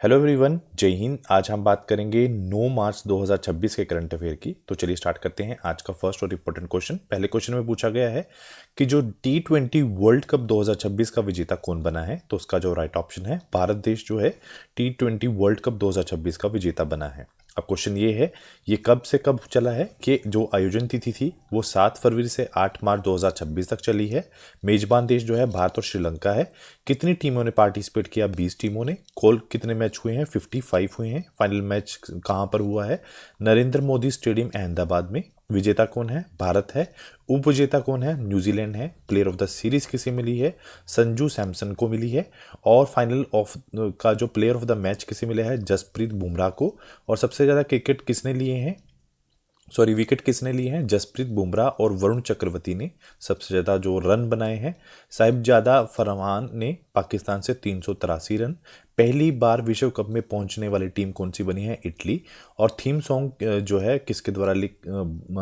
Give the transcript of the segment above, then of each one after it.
Hello everyone, जय हिंद। आज हम बात करेंगे 9 मार्च 2026 के करंट अफेयर की। तो चलिए स्टार्ट करते हैं आज का फर्स्ट और इम्पोर्टेंट क्वेश्चन। पहले क्वेश्चन में पूछा गया है कि जो T20 वर्ल्ड कप 2026 का विजेता कौन बना है। तो उसका जो राइट ऑप्शन है, भारत देश जो है T20 वर्ल्ड कप 2026 का विजेता बना है। अब क्वेश्चन ये है, ये कब से कब चला है कि जो आयोजन तिथि थी वो 7 फरवरी से 8 मार्च 2026 तक चली है। मेजबान देश जो है भारत और श्रीलंका है। कितनी टीमों ने पार्टिसिपेट किया? 20 टीमों ने। कुल कितने मैच हुए हैं? 55 हुए हैं। फाइनल मैच कहाँ पर हुआ है? नरेंद्र मोदी स्टेडियम अहमदाबाद में। विजेता कौन है? भारत है। उपविजेता कौन है? न्यूजीलैंड है। प्लेयर ऑफ द सीरीज किसे मिली है? संजू सैमसन को मिली है। और फाइनल ऑफ का जो प्लेयर ऑफ द मैच किसे मिला है? जसप्रीत बुमराह को। और सबसे ज़्यादा क्रिकेट किसने लिए हैं, विकेट किसने लिए हैं? जसप्रीत बुमराह और वरुण चक्रवर्ती ने सबसे ज़्यादा जो रन बनाए हैं। साहिबजादा फरमान ने पाकिस्तान से 383 रन। पहली बार विश्व कप में पहुंचने वाली टीम कौन सी बनी है? इटली। और थीम सॉन्ग जो है किसके द्वारा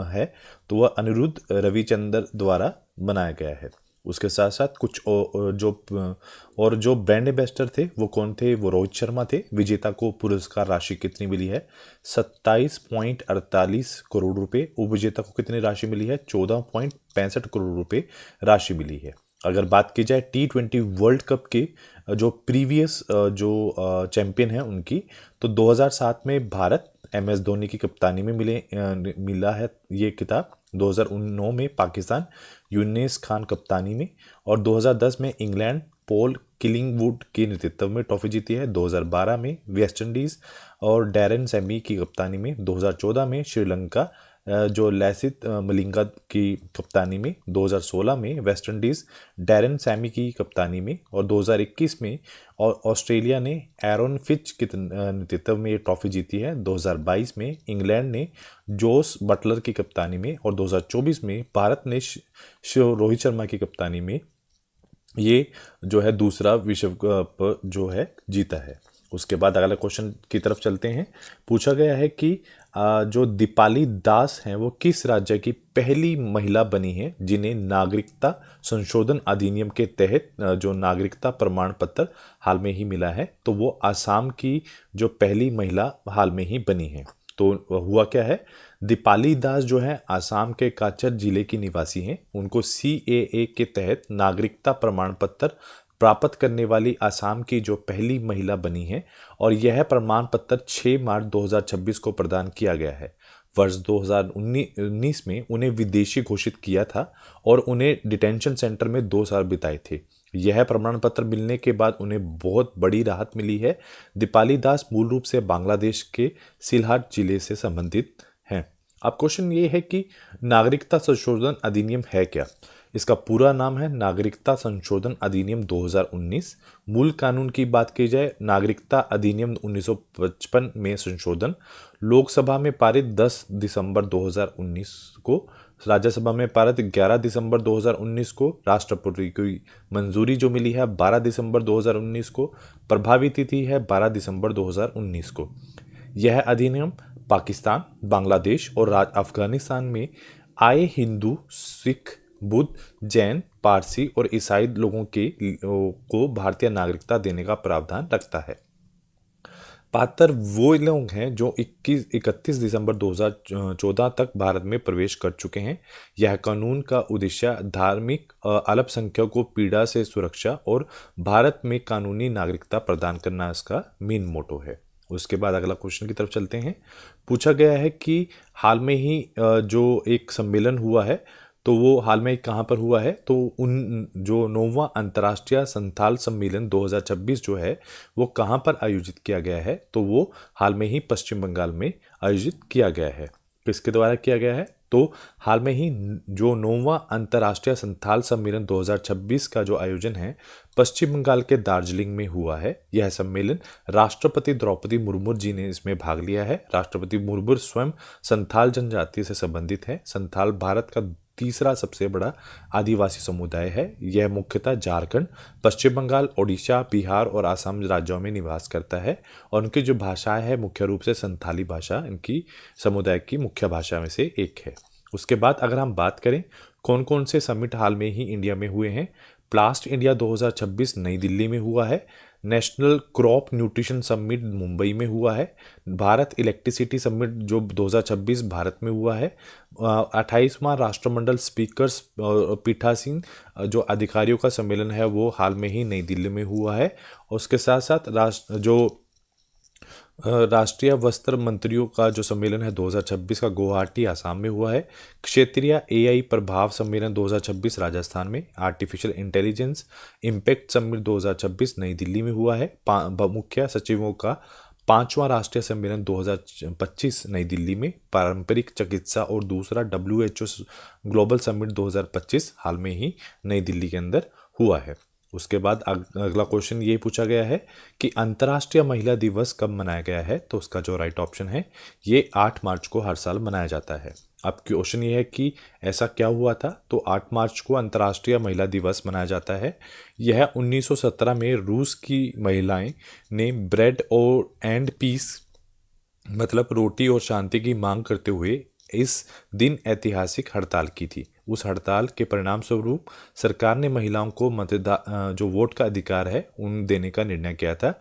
है? तो वह अनिरुद्ध रविचंद्र द्वारा बनाया गया है। उसके साथ साथ कुछ जो ब्रांड एम्बेसडर थे वो कौन थे? वो रोहित शर्मा थे। विजेता को पुरस्कार राशि कितनी मिली है? 27.48 करोड़ रुपए। उपविजेता को कितनी राशि मिली है? 14.65 करोड़ रुपए राशि मिली है। अगर बात की जाए T20 वर्ल्ड कप के जो प्रीवियस जो चैंपियन है उनकी, तो 2007 में भारत MS धोनी की कप्तानी में मिला है ये खिताब। 2009 में पाकिस्तान यूनिस खान कप्तानी में। और 2010 में इंग्लैंड पॉल किलिंगवुड के नेतृत्व में ट्रॉफी जीती है। 2012 में वेस्ट इंडीज और डैरेन सैमी की कप्तानी में। 2014 में श्रीलंका जो लैसिथ मलिंगा की कप्तानी में। 2016 में वेस्ट इंडीज डैरेन सैमी की कप्तानी में। और 2021 में और ऑस्ट्रेलिया ने एरोन फिच के नेतृत्व में ये ट्रॉफी जीती है। 2022 में इंग्लैंड ने जोस बटलर की कप्तानी में। और 2024 में भारत ने रोहित शर्मा की कप्तानी में ये जो है दूसरा विश्व कप जो है जीता है। उसके बाद अगला क्वेश्चन की तरफ चलते हैं। पूछा गया है कि जो दीपाली दास हैं वो किस राज्य की पहली महिला बनी है जिन्हें नागरिकता संशोधन अधिनियम के तहत जो नागरिकता प्रमाण पत्र हाल में ही मिला है। तो वो आसाम की जो पहली महिला हाल में ही बनी है। तो हुआ क्या है, दीपाली दास जो है आसाम के काचर जिले की निवासी हैं। उनको CAA के तहत नागरिकता प्रमाण पत्र प्राप्त करने वाली आसाम की जो पहली महिला बनी है। और यह प्रमाण पत्र 6 मार्च 2026 को प्रदान किया गया है। वर्ष 2019 में उन्हें विदेशी घोषित किया था और उन्हें डिटेंशन सेंटर में 2 साल बिताए थे। यह प्रमाण पत्र मिलने के बाद उन्हें बहुत बड़ी राहत मिली है। दीपाली दास मूल रूप से बांग्लादेश के सिलहाट जिले से संबंधित हैं। अब क्वेश्चन ये है कि नागरिकता संशोधन अधिनियम है क्या? इसका पूरा नाम है नागरिकता संशोधन अधिनियम 2019। मूल कानून की बात की जाए, नागरिकता अधिनियम 1955 में संशोधन लोकसभा में पारित 10 दिसंबर 2019 को, राज्यसभा में पारित 11 दिसंबर 2019 को, राष्ट्रपति की मंजूरी जो मिली है 12 दिसंबर 2019 को, प्रभावी तिथि है 12 दिसंबर 2019 को। यह अधिनियम पाकिस्तान, बांग्लादेश और अफगानिस्तान में आए हिंदू, सिख, बुद्ध, जैन, पारसी और ईसाई लोगों को भारतीय नागरिकता देने का प्रावधान रखता है। पात्र वो लोग हैं जो 31 दिसंबर 2014 तक भारत में प्रवेश कर चुके हैं। यह कानून का उद्देश्य धार्मिक अल्पसंख्यकों को पीड़ा से सुरक्षा और भारत में कानूनी नागरिकता प्रदान करना इसका मेन मोटो है। उसके बाद अगला क्वेश्चन की तरफ चलते हैं। पूछा गया है कि हाल में ही जो एक सम्मेलन हुआ है, तो वो हाल में कहाँ पर हुआ है? तो उन जो 9वां अंतर्राष्ट्रीय संथाल सम्मेलन 2026 जो है वो कहाँ पर आयोजित किया गया है? तो वो हाल में ही पश्चिम बंगाल में आयोजित किया गया है। किसके द्वारा किया गया है? तो हाल में ही जो 9वां अंतर्राष्ट्रीय संथाल सम्मेलन 2026 का जो आयोजन है पश्चिम बंगाल के दार्जिलिंग में हुआ है। यह सम्मेलन राष्ट्रपति द्रौपदी मुर्मू जी ने इसमें भाग लिया है। राष्ट्रपति मुर्मू स्वयं संथाल जनजाति से संबंधित है। संथाल भारत का तीसरा सबसे बड़ा आदिवासी समुदाय है। यह मुख्यतः झारखंड, पश्चिम बंगाल, ओडिशा, बिहार और असम राज्यों में निवास करता है। और उनकी जो भाषा है मुख्य रूप से संथाली भाषा इनकी समुदाय की मुख्य भाषा में से एक है। उसके बाद अगर हम बात करें कौन कौन से समिट हाल में ही इंडिया में हुए हैं, प्लास्ट इंडिया 2026 नई दिल्ली में हुआ है। National crop nutrition summit Mumbai में हुआ है। भारत इलेक्ट्रिसिटी समिट जो 2026 भारत में हुआ है। 28वां राष्ट्रमंडल स्पीकर्स पीठासीन जो अधिकारियों का सम्मेलन है वो हाल में ही नई दिल्ली में हुआ है। उसके साथ साथ राष्ट्रीय वस्त्र मंत्रियों का जो सम्मेलन है 2026 का गुवाहाटी आसाम में हुआ है। क्षेत्रीय एआई प्रभाव सम्मेलन 2026 राजस्थान में। आर्टिफिशियल इंटेलिजेंस इम्पैक्ट समिट 2026 नई दिल्ली में हुआ है। मुख्य सचिवों का 5वां राष्ट्रीय सम्मेलन 2025 नई दिल्ली में। पारंपरिक चिकित्सा और दूसरा WHO ग्लोबल समिट 2025 हाल में ही नई दिल्ली के अंदर हुआ है। उसके बाद अगला क्वेश्चन ये पूछा गया है कि अंतर्राष्ट्रीय महिला दिवस कब मनाया गया है। तो उसका जो राइट ऑप्शन है ये 8 मार्च को हर साल मनाया जाता है। अब क्वेश्चन ये है कि ऐसा क्या हुआ था। तो 8 मार्च को अंतर्राष्ट्रीय महिला दिवस मनाया जाता है। यह 1917 में रूस की महिलाएं ने ब्रेड और एंड पीस मतलब रोटी और शांति की मांग करते हुए इस दिन ऐतिहासिक हड़ताल की थी। उस हड़ताल के परिणाम स्वरूप सरकार ने महिलाओं को जो वोट का अधिकार है उन देने का निर्णय किया था।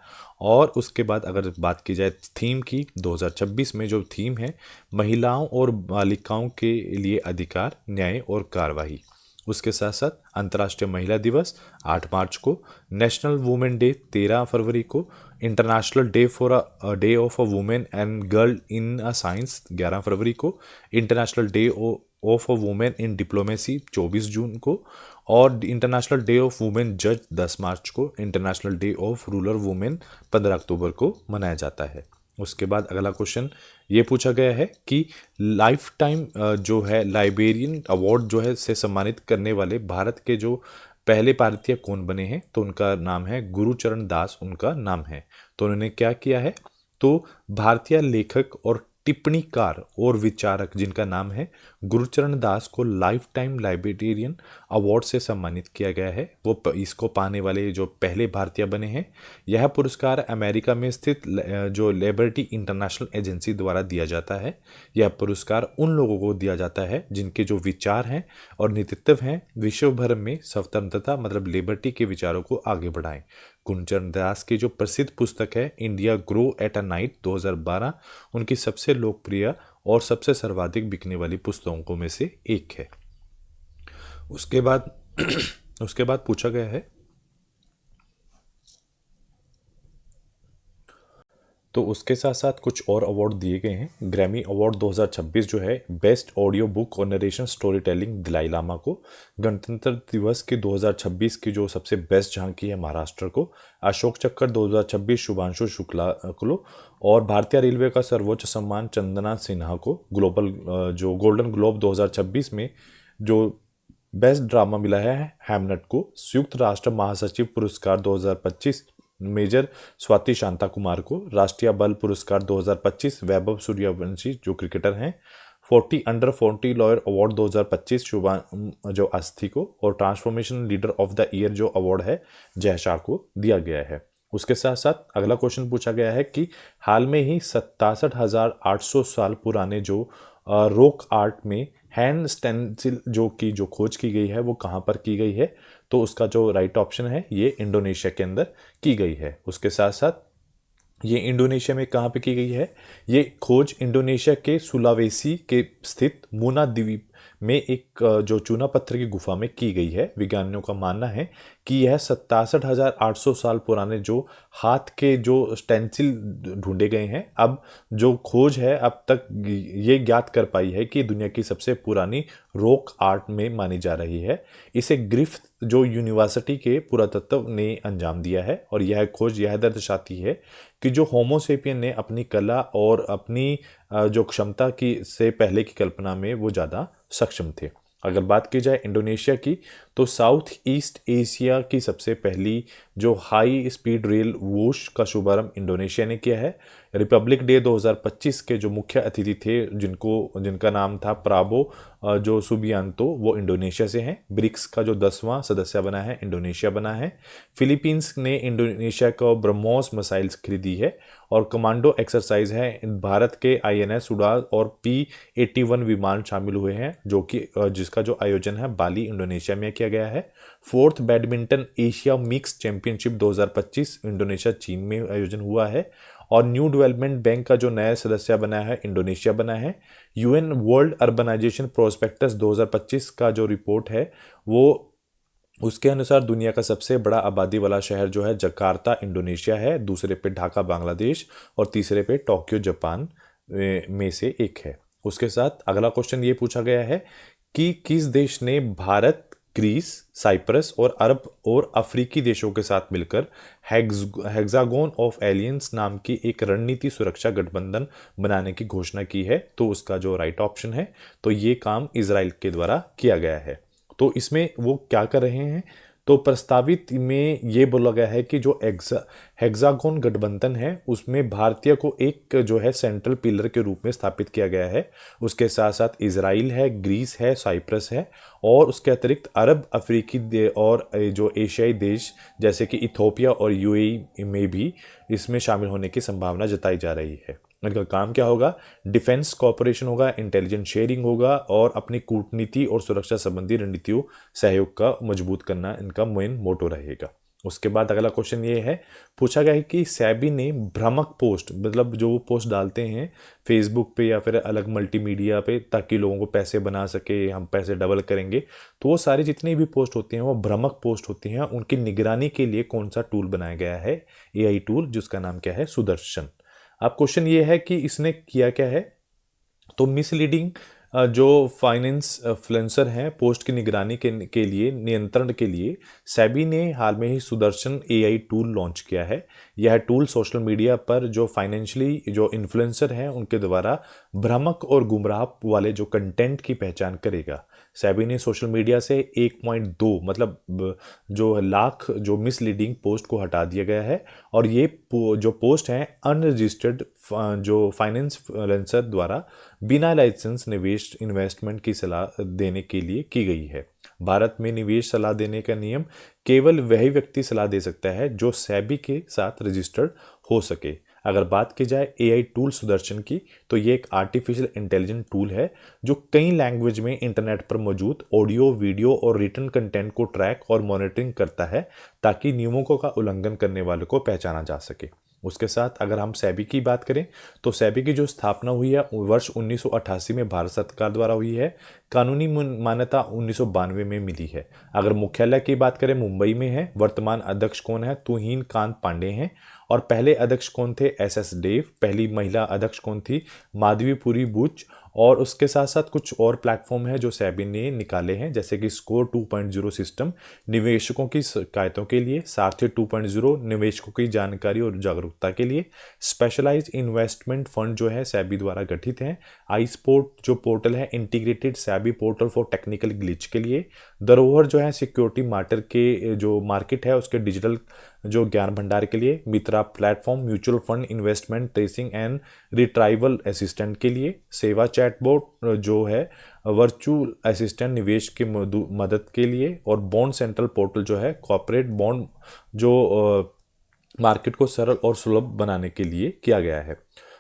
और उसके बाद अगर बात की जाए थीम की 2026 में जो थीम है महिलाओं और बालिकाओं के लिए अधिकार, न्याय और कार्रवाई। उसके साथ साथ अंतर्राष्ट्रीय महिला दिवस 8 मार्च को, नेशनल वुमेन डे 13 फरवरी को, international day for a day of a women and girl in a science 11 फरवरी को, international day of a women in diplomacy 24 जून को, और इंटरनेशनल डे ऑफ वुमेन जज 10 मार्च को, international day of rural women 15 अक्टूबर को मनाया जाता है। उसके बाद अगला क्वेश्चन ये पूछा गया है कि लाइफ टाइम जो है लाइब्रेरियन अवार्ड जो है से सम्मानित करने वाले भारत के जो पहले भारतीय कौन बने हैं। तो उनका नाम है गुरुचरण दास, उनका नाम है। तो उन्होंने क्या किया है, तो भारतीय लेखक और टिप्पणीकार और विचारक जिनका नाम है गुरुचरण दास को लाइफ टाइम लाइब्रेरियन अवार्ड से सम्मानित किया गया है। वो इसको पाने वाले जो पहले भारतीय बने हैं। यह पुरस्कार अमेरिका में स्थित जो लिबर्टी इंटरनेशनल एजेंसी द्वारा दिया जाता है। यह पुरस्कार उन लोगों को दिया जाता है जिनके जो विचार हैं और नेतृत्व हैं विश्व भर में स्वतंत्रता मतलब लिबर्टी के विचारों को आगे बढ़ाएं। गुरुचरण दास की जो प्रसिद्ध पुस्तक है India grow at a night 2012 उनकी सबसे लोकप्रिय और सबसे सर्वाधिक बिकने वाली पुस्तकों में से एक है। उसके बाद उसके बाद पूछा गया है, तो उसके साथ साथ कुछ और अवार्ड दिए गए हैं। ग्रैमी अवार्ड 2026 जो है बेस्ट ऑडियो बुक और narration story telling Dalai Lama को। गणतंत्र दिवस की 2026 की जो सबसे बेस्ट झांकी है महाराष्ट्र को। अशोक चक्कर 2026 शुभांशु शुक्ला को। और भारतीय रेलवे का सर्वोच्च सम्मान चंदना सिन्हा को। ग्लोबल जो गोल्डन ग्लोब 2026 में जो बेस्ट ड्रामा मिला है हैमलेट को। संयुक्त राष्ट्र महासचिव पुरस्कार 2025 मेजर स्वाति शांता कुमार को। राष्ट्रीय बल पुरस्कार 2025 वैभव सूर्यवंशी जो क्रिकेटर हैं। 40 अंडर 40 लॉयर अवार्ड 2025 शुभा जो अस्थि को। और transformation leader of the year जो अवार्ड है जय शाह को दिया गया है। उसके साथ साथ अगला क्वेश्चन पूछा गया है कि हाल में ही 67,800 साल पुराने जो रॉक आर्ट में हैंड स्टेंसिल जो खोज की गई है वो कहाँ पर की गई है। तो उसका जो राइट ऑप्शन है ये इंडोनेशिया के अंदर की गई है। उसके साथ साथ ये इंडोनेशिया में कहाँ पे की गई है, ये खोज इंडोनेशिया के सुलावेसी के स्थित मुना द्वीप में एक जो चूना पत्थर की गुफा में की गई है। विज्ञानियों का मानना है कि यह 67,800 साल पुराने जो हाथ के जो स्टेंसिल ढूंढे गए हैं, अब जो खोज है अब तक ये ज्ञात कर पाई है कि दुनिया की सबसे पुरानी रॉक आर्ट में मानी जा रही है। इसे ग्रिफ्थ जो यूनिवर्सिटी के पुरातत्व ने अंजाम दिया है। और यह खोज यह दर्शाती है कि जो होमोसेपियन ने अपनी कला और अपनी जो क्षमता की से पहले की कल्पना में वो ज़्यादा सक्षम थे। अगर बात की जाए इंडोनेशिया की, तो साउथ ईस्ट एशिया की सबसे पहली जो हाई स्पीड रेल वोश का शुभारंभ इंडोनेशिया ने किया है। रिपब्लिक डे 2025 के जो मुख्य अतिथि थे जिनका नाम था प्राबो जो सुबियांतो, वो इंडोनेशिया से हैं। ब्रिक्स का जो 10वां सदस्य बना है इंडोनेशिया बना है। फिलीपींस ने इंडोनेशिया को ब्रह्मोस मिसाइल्स खरीदी है। और कमांडो एक्सरसाइज है। भारत के INS उड़ान और P-81 विमान शामिल हुए हैं, जो कि जिसका जो आयोजन है बाली इंडोनेशिया में किया गया है। Fourth badminton Asia mix championship 2025 Indonesia चीन में आयोजन हुआ है। और न्यू डेवलपमेंट बैंक का जो नया सदस्य बना है इंडोनेशिया बना है। UN वर्ल्ड अर्बनाइजेशन प्रोस्पेक्टस 2025 का जो रिपोर्ट है वो उसके अनुसार दुनिया का सबसे बड़ा आबादी वाला शहर जो है जकार्ता इंडोनेशिया है, दूसरे पे ढाका बांग्लादेश और तीसरे पे टोक्यो जापान में से एक है। उसके साथ अगला क्वेश्चन ये पूछा गया है कि किस देश ने भारत, ग्रीस, साइप्रस और अरब और अफ्रीकी देशों के साथ मिलकर हेक्सागोन ऑफ एलियंस नाम की एक रणनीति सुरक्षा गठबंधन बनाने की घोषणा की है। तो उसका जो राइट ऑप्शन है, तो ये काम इजराइल के द्वारा किया गया है। तो इसमें वो क्या कर रहे हैं, तो प्रस्तावित में ये बोला गया है कि जो हेक्सागोन गठबंधन है उसमें भारतीय को एक जो है सेंट्रल पिलर के रूप में स्थापित किया गया है। उसके साथ साथ इजराइल है, ग्रीस है, साइप्रस है और उसके अतिरिक्त अरब, अफ्रीकी और जो एशियाई देश जैसे कि इथोपिया और UAE में भी इसमें शामिल होने की संभावना जताई जा रही है। इनका काम क्या होगा, डिफेंस कॉपरेशन होगा, इंटेलिजेंस शेयरिंग होगा और अपनी कूटनीति और सुरक्षा संबंधी रणनीतियों सहयोग का मजबूत करना इनका मेन मोटो रहेगा। उसके बाद अगला क्वेश्चन ये है, पूछा गया है कि सेबी ने भ्रामक पोस्ट, मतलब जो वो पोस्ट डालते हैं फेसबुक पे या फिर अलग मल्टीमीडिया पे ताकि लोगों को पैसे बना सके, हम पैसे डबल करेंगे, तो वो सारी जितनी भी पोस्ट होती हैं वो भ्रामक पोस्ट होती हैं। उनकी निगरानी के लिए कौन सा टूल बनाया गया है, AI टूल, जिसका नाम क्या है, सुदर्शन। अब क्वेश्चन ये है कि इसने किया क्या है, तो मिसलीडिंग जो फाइनेंस इन्फ्लुएंसर हैं पोस्ट की निगरानी के लिए, नियंत्रण के लिए सेबी ने हाल में ही सुदर्शन AI टूल लॉन्च किया है। यह टूल सोशल मीडिया पर जो फाइनेंशियली जो इन्फ्लुएंसर हैं उनके द्वारा भ्रामक और गुमराह वाले जो कंटेंट की पहचान करेगा। सेबी ने सोशल मीडिया से 1.2 मतलब जो लाख जो मिसलीडिंग पोस्ट को हटा दिया गया है और ये जो पोस्ट हैं अनरजिस्टर्ड जो फाइनेंस इन्फ्लुएंसर द्वारा बिना लाइसेंस निवेश इन्वेस्टमेंट की सलाह देने के लिए की गई है। भारत में निवेश सलाह देने का नियम केवल वही व्यक्ति सलाह दे सकता है जो सेबी के साथ रजिस्टर्ड हो सके। अगर बात की जाए AI टूल सुदर्शन की, तो ये एक आर्टिफिशियल इंटेलिजेंट टूल है जो कई लैंग्वेज में इंटरनेट पर मौजूद ऑडियो, वीडियो और रिटन कंटेंट को ट्रैक और मॉनिटरिंग करता है ताकि नियमों का उल्लंघन करने वालों को पहचाना जा सके। उसके साथ अगर हम सेबी की बात करें, तो सेबी की जो स्थापना हुई है वर्ष 1988 में भारत सरकार द्वारा हुई है। कानूनी मान्यता 1992 में मिली है। अगर मुख्यालय की बात करें मुंबई में है। वर्तमान अध्यक्ष कौन है, तुहिन कांत पांडे हैं। और पहले अध्यक्ष कौन थे, SS देव। पहली महिला अध्यक्ष कौन थी, माधवीपुरी बुच। और उसके साथ साथ कुछ और प्लेटफॉर्म है जो सेबी ने निकाले हैं, जैसे कि स्कोर 2.0 सिस्टम निवेशकों की शिकायतों के लिए, सारथी 2.0 निवेशकों की जानकारी और जागरूकता के लिए, स्पेशलाइज्ड इन्वेस्टमेंट फंड जो है सेबी द्वारा गठित है, iSpot जो पोर्टल है integrated SEBI portal for technical glitch के लिए, धरोहर जो है सिक्योरिटी मार्केट है उसके डिजिटल जो ज्ञान भंडार के लिए, Mitra platform mutual fund investment tracing and retrieval assistant के लिए, सेवा चैटबॉट जो है वर्चुअल असिस्टेंट निवेश की मदद के लिए, और बॉन्ड सेंट्रल पोर्टल जो है कॉर्पोरेट बॉन्ड जो मार्केट को सरल और सुलभ बनाने के लिए किया गया है।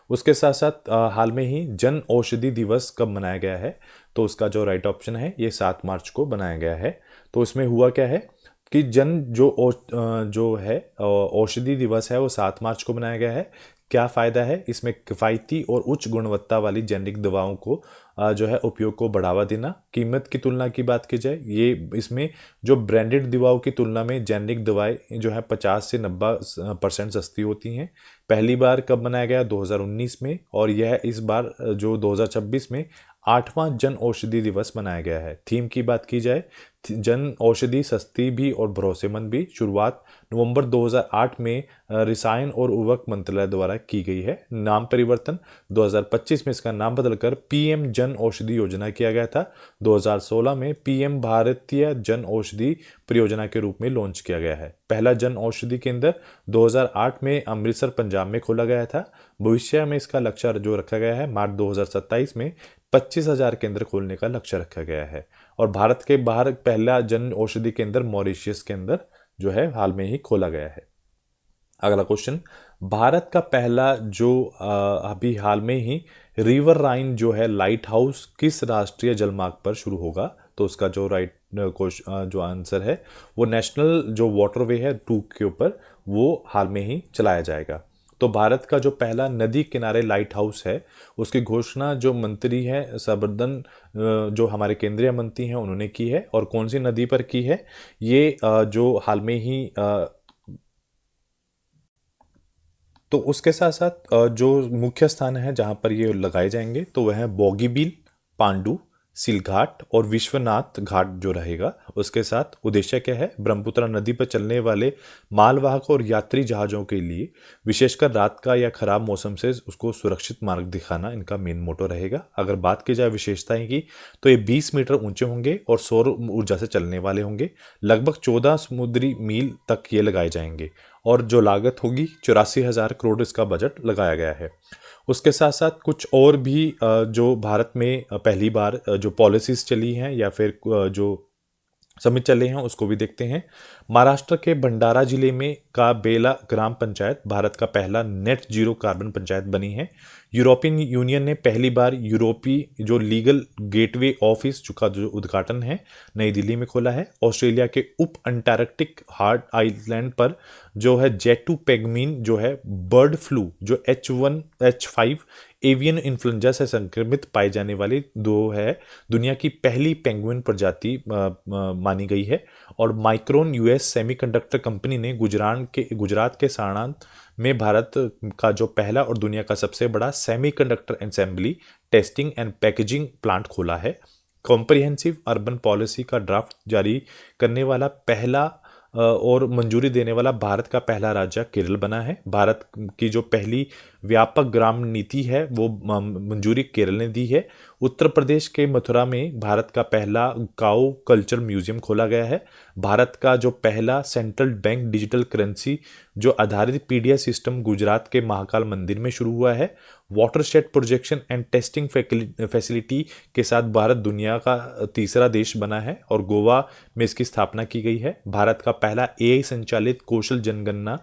उसके साथ साथ हाल में ही जन औषधि दिवस कब मनाया गया है, तो उसका जो राइट ऑप्शन है ये 7 मार्च को बनाया गया है। तो इसमें हुआ क्या है कि जो है औषधि दिवस है वो 7 मार्च को बनाया गया है। क्या फ़ायदा है इसमें, किफ़ायती और उच्च गुणवत्ता वाली जेनेरिक दवाओं को जो है उपयोग को बढ़ावा देना। कीमत की तुलना की बात की जाए, ये इसमें जो ब्रांडेड दवाओं की तुलना में जेनेरिक दवाएं जो है 50 से 90% सस्ती होती हैं। पहली बार कब बनाया गया, 2019 में, और यह इस बार जो 2026 में 8वां जन औषधि दिवस मनाया गया है। थीम की बात की जाए, जन औषधि सस्ती भी और भरोसेमंद भी। शुरुआत नवंबर 2008 में रसायन और उर्वरक मंत्रालय द्वारा की गई है। नाम परिवर्तन 2025 में इसका नाम बदलकर PM जन औषधि योजना किया गया था। 2016 में PM भारतीय जन औषधि परियोजना के रूप में लॉन्च किया गया है। पहला जन औषधि केंद्र 2008 में अमृतसर पंजाब में खोला गया था। भविष्य में इसका लक्ष्य जो रखा गया है, मार्च 2027 में 25,000 केंद्र खोलने का लक्ष्य रखा गया है। और भारत के बाहर पहला जन औषधि केंद्र मॉरिशस के अंदर जो है हाल में ही खोला गया है। अगला क्वेश्चन, भारत का पहला जो अभी हाल में ही रिवर राइन जो है लाइट हाउस किस राष्ट्रीय जलमार्ग पर शुरू होगा? तो उसका जो जो आंसर है वो नेशनल जो वाटरवे है टूक के ऊपर, वो हाल में ही चलाया जाएगा। तो भारत का जो पहला नदी किनारे लाइट हाउस है, उसकी घोषणा जो मंत्री है संवर्धन जो हमारे केंद्रीय मंत्री हैं उन्होंने की है। और कौन सी नदी पर की है ये जो हाल में ही तो उसके साथ साथ जो मुख्य स्थान है जहाँ पर ये लगाए जाएंगे तो वह है बोगीबील, पांडु, सिलघाट और विश्वनाथ घाट जो रहेगा। उसके साथ उद्देश्य क्या है? ब्रह्मपुत्र नदी पर चलने वाले मालवाहक और यात्री जहाज़ों के लिए विशेषकर रात का या खराब मौसम से उसको सुरक्षित मार्ग दिखाना इनका मेन मोटो रहेगा। अगर बात की जाए विशेषताएं की, तो ये 20 मीटर ऊंचे होंगे और सौर ऊर्जा से चलने वाले होंगे। लगभग 14 समुद्री मील तक ये लगाए जाएंगे और जो लागत होगी 84,000 करोड़ इसका बजट लगाया गया है। उसके साथ साथ कुछ और भी जो भारत में पहली बार जो पॉलिसीज चली हैं या फिर जो समिट चले हैं उसको भी देखते हैं। महाराष्ट्र के भंडारा जिले में का बेला ग्राम पंचायत भारत का पहला नेट जीरो कार्बन पंचायत बनी है। यूरोपियन यूनियन ने पहली बार यूरोपीय जो लीगल गेटवे ऑफिस का जो उद्घाटन है नई दिल्ली में खोला है। ऑस्ट्रेलिया के उप अंटार्कटिक हार्ट आइलैंड पर जो है जेटू पेगमीन जो है बर्ड फ्लू जो H1H5 एवियन इन्फ्लुएंजा से संक्रमित पाई जाने वाली दुनिया की पहली पेंगुइन प्रजाति मानी गई है। और माइक्रोन यूएस सेमीकंडक्टर कंपनी ने गुजरात के साणंद में भारत का जो पहला और दुनिया का सबसे बड़ा semiconductor assembly testing and packaging plant खोला है। कॉम्प्रिहेंसिव अर्बन पॉलिसी का ड्राफ्ट जारी करने वाला पहला और मंजूरी देने वाला भारत का पहला राज्य केरल बना है। भारत की जो पहली व्यापक ग्राम नीति है वो मंजूरी केरल ने दी है। उत्तर प्रदेश के मथुरा में भारत का पहला काऊ कल्चर म्यूजियम खोला गया है। भारत का जो पहला सेंट्रल बैंक डिजिटल करेंसी जो आधारित पीडीएस सिस्टम गुजरात के महाकाल मंदिर में शुरू हुआ है। Watershed projection and testing facility के साथ भारत दुनिया का तीसरा देश बना है और गोवा में इसकी स्थापना की गई है। भारत का पहला एआई संचालित कौशल जनगणना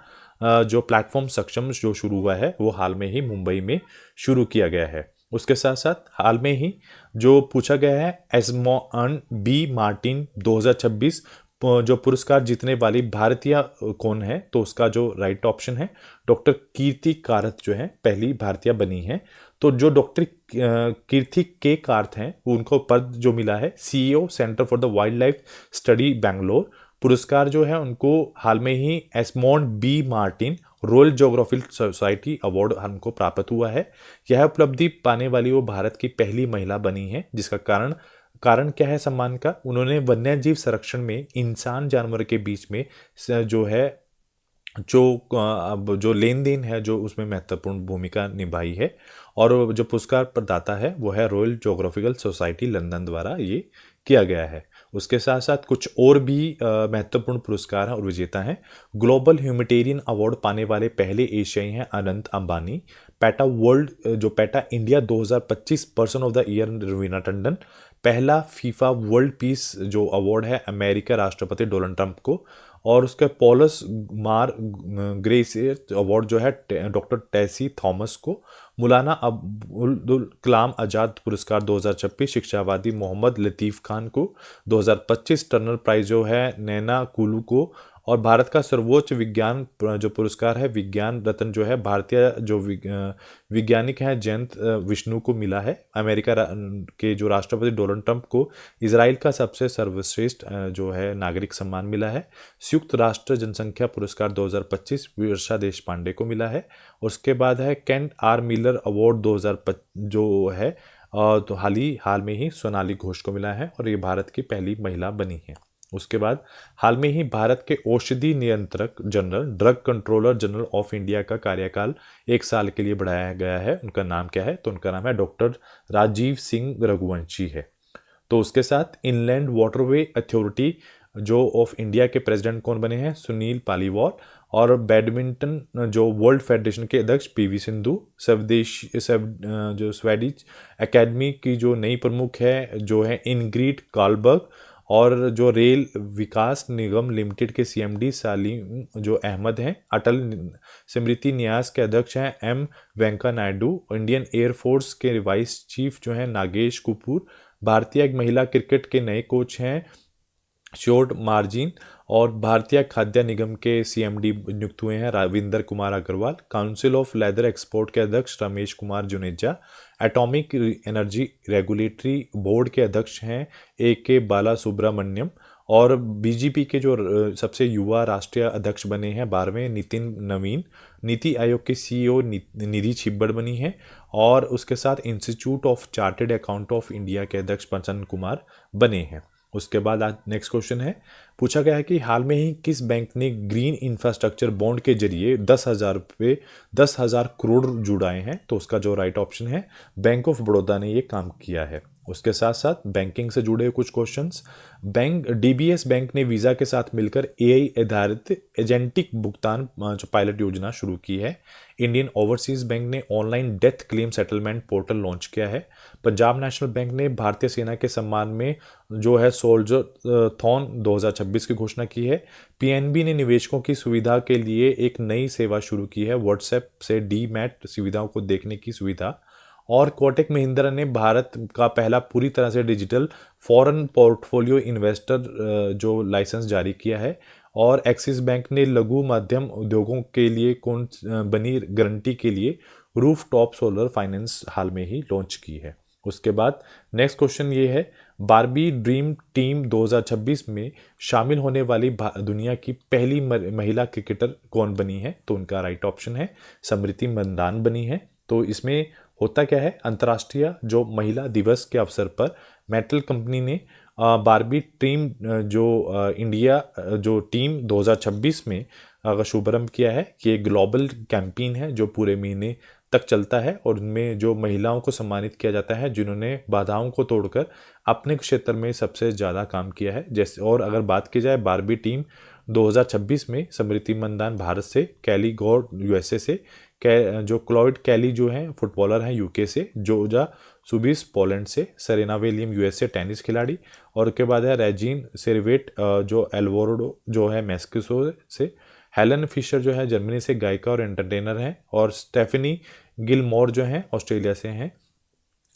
जो प्लेटफॉर्म सक्षम जो शुरू हुआ है वो हाल में ही मुंबई में शुरू किया गया है। उसके साथ साथ हाल में ही जो पूछा गया है एस्मॉन बी मार्टिन 2026 जो पुरस्कार जीतने वाली भारतीय कौन है? तो उसका जो राइट ऑप्शन है डॉक्टर कीर्ति कारथ जो है पहली भारतीय बनी है। तो जो डॉक्टर कीर्ति के कारथ हैं उनको पद जो मिला है CEO Centre for the Wildlife Study Bangalore. पुरस्कार जो है उनको हाल में ही Esmond B Martin Royal Geographical Society award हमको प्राप्त हुआ है। यह उपलब्धि पाने वाली वो भारत की पहली महिला बनी है, जिसका कारण क्या है सम्मान का? उन्होंने वन्यजीव संरक्षण में इंसान जानवर के बीच में जो है जो लेन देन है जो उसमें महत्वपूर्ण भूमिका निभाई है। और जो पुरस्कार प्रदाता है वो है रॉयल ज्योग्राफिकल सोसाइटी लंदन द्वारा ये किया गया है। उसके साथ साथ कुछ और भी महत्वपूर्ण पुरस्कार हैं और विजेता हैं। ग्लोबल ह्यूमैनिटेरियन अवार्ड पाने वाले पहले एशियाई हैं Anant Ambani. PETA India 2025 person of the year Raveena Tandon. पहला फीफा वर्ल्ड पीस जो अवार्ड है अमेरिका राष्ट्रपति डोनाल्ड ट्रंप को। और उसके पॉलस मार ग्रेसियर अवार्ड जो है डॉक्टर टेसी थॉमस को। मौलाना अब्दुल कलाम आज़ाद पुरस्कार 2026 शिक्षावादी मोहम्मद लतीफ़ खान को। 2025 टर्नर प्राइज जो है नैना कुलू को। और भारत का सर्वोच्च विज्ञान जो पुरस्कार है विज्ञान रत्न जो है भारतीय जो वैज्ञानिक हैं जयंत विष्णु को मिला है। अमेरिका के जो राष्ट्रपति डोनाल्ड ट्रंप को इजराइल का सबसे सर्वश्रेष्ठ जो है नागरिक सम्मान मिला है। संयुक्त राष्ट्र जनसंख्या पुरस्कार 2025 वर्षा देश पांडे को मिला है। उसके बाद है केंट आर मिलर अवार्ड 2025 जो है तो हाल में ही सोनाली घोष को मिला है और ये भारत की पहली महिला बनी है। उसके बाद हाल में ही भारत के औषधि नियंत्रक general drug controller general of India का कार्यकाल 1 साल के लिए बढ़ाया गया है। उनका नाम क्या है? तो उनका नाम है डॉक्टर राजीव सिंह रघुवंशी है। तो उसके साथ इनलैंड वाटरवे अथॉरिटी जो ऑफ इंडिया के प्रेसिडेंट कौन बने हैं? सुनील पालीवाल। और बैडमिंटन जो वर्ल्ड फेडरेशन के अध्यक्ष पीवी सिंधु। जो स्वेडिश एकेडमी की जो नई प्रमुख है जो है इनग्रिड कार्लबर्ग। और जो रेल विकास निगम लिमिटेड के सीएमडी सालीम जो अहमद हैं, अटल स्मृति न्यास के अध्यक्ष हैं M Venkaiah Naidu, Indian Air Force के वाइस चीफ जो हैं नागेश कपूर, भारतीय महिला क्रिकेट के नए कोच हैं श्योर्ड मार्जिन, और भारतीय खाद्य निगम के सीएमडी नियुक्त हुए हैं Ravinder Kumar Agarwal, Council of Leather Export के अध्यक्ष Ramesh Kumar Juneja, Atomic Energy Regulatory Board के अध्यक्ष हैं ए के बाला सुब्रमण्यम, और बीजेपी के जो सबसे युवा राष्ट्रीय अध्यक्ष बने हैं 12वें नितिन नवीन, नीति आयोग के सीईओ निधि छिब्बड़ बनी है, और उसके साथ institute of chartered account of India के अध्यक्ष प्रसन्न कुमार बने हैं। उसके बाद आज नेक्स्ट क्वेश्चन है, पूछा गया है कि हाल में ही किस बैंक ने ग्रीन इंफ्रास्ट्रक्चर बॉन्ड के जरिए 10,000 करोड़ जुड़ाए हैं, तो उसका जो राइट ऑप्शन है बैंक ऑफ बड़ौदा ने ये काम किया है। उसके साथ साथ बैंकिंग से जुड़े कुछ क्वेश्चंस, डीबीएस बैंक ने वीज़ा के साथ मिलकर एआई आधारित एजेंटिक भुगतान जो पायलट योजना शुरू की है। इंडियन ओवरसीज बैंक ने online death claim settlement portal launch किया है। पंजाब नेशनल बैंक ने भारतीय सेना के सम्मान में जो है सोल्जर थॉन 2026 की घोषणा की है। पीएनबी ने निवेशकों की सुविधा के लिए एक नई सेवा शुरू की है, व्हाट्सएप से डीमैट सुविधाओं को देखने की सुविधा। और कोटक महिंद्रा ने भारत का पहला पूरी तरह से डिजिटल फॉरेन पोर्टफोलियो इन्वेस्टर जो लाइसेंस जारी किया है। और एक्सिस बैंक ने लघु मध्यम उद्योगों के लिए कौन बनी गारंटी के लिए रूफ टॉप सोलर फाइनेंस हाल में ही लॉन्च की है। उसके बाद नेक्स्ट क्वेश्चन ये है, बारबी ड्रीम टीम 2026 में शामिल होने वाली दुनिया की पहली महिला क्रिकेटर कौन बनी है, तो उनका राइट ऑप्शन है स्मृति मंदाना बनी है। तो इसमें होता क्या है, अंतर्राष्ट्रीय जो महिला दिवस के अवसर पर मेटल कंपनी ने बारबी टीम जो इंडिया जो टीम 2026 में शुभारंभ किया है। ये ग्लोबल कैंपेन है जो पूरे महीने तक चलता है, और उनमें जो महिलाओं को सम्मानित किया जाता है जिन्होंने बाधाओं को तोड़कर अपने क्षेत्र में सबसे ज़्यादा काम किया है। जैसे और अगर बात की जाए बारबी टीम 2026 में स्मृति मंदाना भारत से, कैली गॉड यूएसए से, जो क्लॉइड कैली जो हैं फुटबॉलर हैं यूके से, जोजा सुबिस पोलैंड से, सेरेना विलियम यूएसए टेनिस खिलाड़ी, और उसके बाद है रेजिन सेरवेट जो एल्वार्डो जो है मैक्सिको से, हेलन फिशर जो है जर्मनी से गायिका और एंटरटेनर हैं, और स्टेफनी गिलमोर जो हैं ऑस्ट्रेलिया से हैं,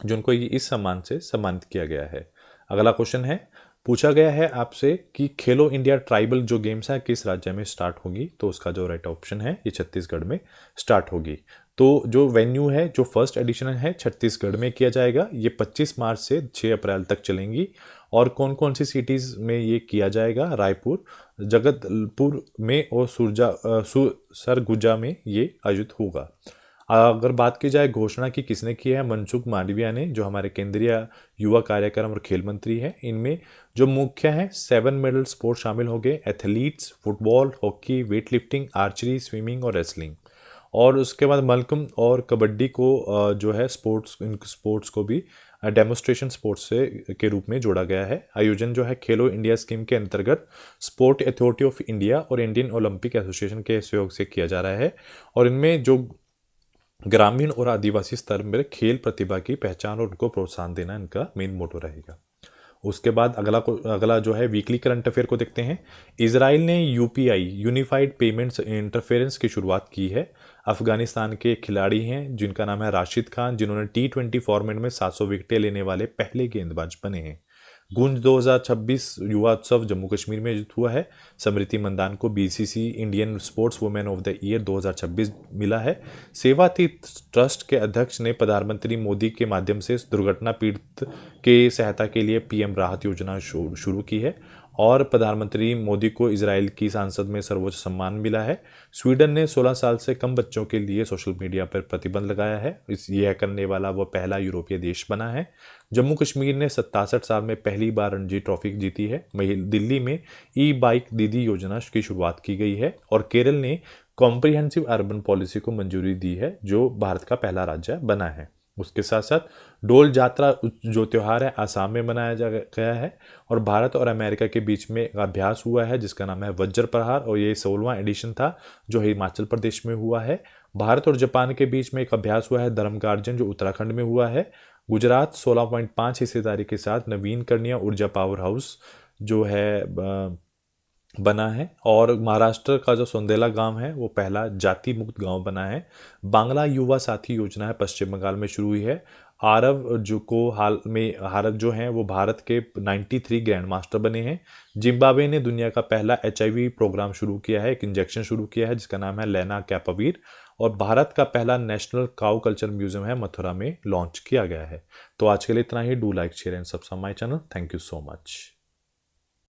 जिनको इस सम्मान से सम्मानित किया गया है। अगला क्वेश्चन है, पूछा गया है आपसे कि खेलो इंडिया ट्राइबल जो गेम्स है किस राज्य में स्टार्ट होगी, तो उसका जो राइट ऑप्शन है ये छत्तीसगढ़ में स्टार्ट होगी। तो जो वेन्यू है, जो फर्स्ट एडिशन है छत्तीसगढ़ में किया जाएगा। ये 25 मार्च से 6 अप्रैल तक चलेंगी। और कौन कौन सी सिटीज़ में ये किया जाएगा, रायपुर, जगदलपुर में और सरगुजा में ये आयोजित होगा। अगर बात की जाए घोषणा की किसने की है, मनसुख मांडविया ने, जो हमारे केंद्रीय युवा कार्यक्रम और खेल मंत्री हैं। इनमें जो मुख्य हैं 7 मेडल स्पोर्ट शामिल हो गए, athletes, football, hockey, weight lifting, archery, swimming और रेसलिंग। और उसके बाद मलखम्ब और कबड्डी को जो है इन स्पोर्ट्स को भी डेमोस्ट्रेशन स्पोर्ट्स से के रूप में जोड़ा गया है। आयोजन जो है खेलो इंडिया स्कीम के अंतर्गत स्पोर्ट अथॉरिटी ऑफ इंडिया और इंडियन ओलंपिक एसोसिएशन के सहयोग से किया जा रहा है। और इनमें जो ग्रामीण और आदिवासी स्तर में खेल प्रतिभा की पहचान और उनको प्रोत्साहन देना इनका मेन मोटो रहेगा। उसके बाद अगला जो है वीकली करंट अफेयर को देखते हैं। इजराइल ने यूपीआई यूनिफाइड पेमेंट्स इंटरफेरेंस की शुरुआत की है। अफगानिस्तान के खिलाड़ी हैं जिनका नाम है राशिद खान, जिन्होंने T20 फॉर्मेट में 700 विकेटें लेने वाले पहले गेंदबाज बने हैं। गूंज 2026 युवा उत्सव जम्मू कश्मीर में आयोजित हुआ है। स्मृति मंदाना को BCC Indian sports women of the year 2026 मिला है। सेवातीर्थ ट्रस्ट के अध्यक्ष ने प्रधानमंत्री मोदी के माध्यम से दुर्घटना पीड़ित के सहायता के लिए पीएम राहत योजना शुरू की है। और प्रधानमंत्री मोदी को इजराइल की संसद में सर्वोच्च सम्मान मिला है। स्वीडन ने 16 साल से कम बच्चों के लिए सोशल मीडिया पर प्रतिबंध लगाया है। यह करने वाला वह पहला यूरोपीय देश बना है। जम्मू कश्मीर ने 67 साल में पहली बार रणजी ट्रॉफी जीती है। दिल्ली में ई बाइक दीदी योजना की शुरुआत की गई है। और केरल ने कॉम्प्रिहेंसिव अर्बन पॉलिसी को मंजूरी दी है, जो भारत का पहला राज्य बना है। उसके साथ साथ डोल जात्रा जो त्यौहार है आसाम में मनाया गया है। और भारत और अमेरिका के बीच में एक अभ्यास हुआ है जिसका नाम है वज्र प्रहार, और ये 16वां एडिशन था जो हिमाचल प्रदेश में हुआ है। भारत और जापान के बीच में एक अभ्यास हुआ है धर्मगार्जन, जो उत्तराखंड में हुआ है। गुजरात 16.5 हिस्सेदारी के साथ नवीनकरणीय ऊर्जा पावर हाउस जो है बना है। और महाराष्ट्र का जो सोंदेला गांव है वो पहला जाति मुक्त गांव बना है। बांग्ला युवा साथी योजना है पश्चिम बंगाल में शुरू हुई है। आरव जो को हाल में हारक जो हैं वो भारत के 93 ग्रैंड मास्टर बने हैं। जिम्बाब्वे ने दुनिया का पहला HIV प्रोग्राम शुरू किया है, एक इंजेक्शन शुरू किया है जिसका नाम है लेना कैपावीर। और भारत का पहला नेशनल काउ कल्चर म्यूजियम है मथुरा में लॉन्च किया गया है। तो आज के लिए इतना ही। Do like share and subscribe my channel. Thank you so much.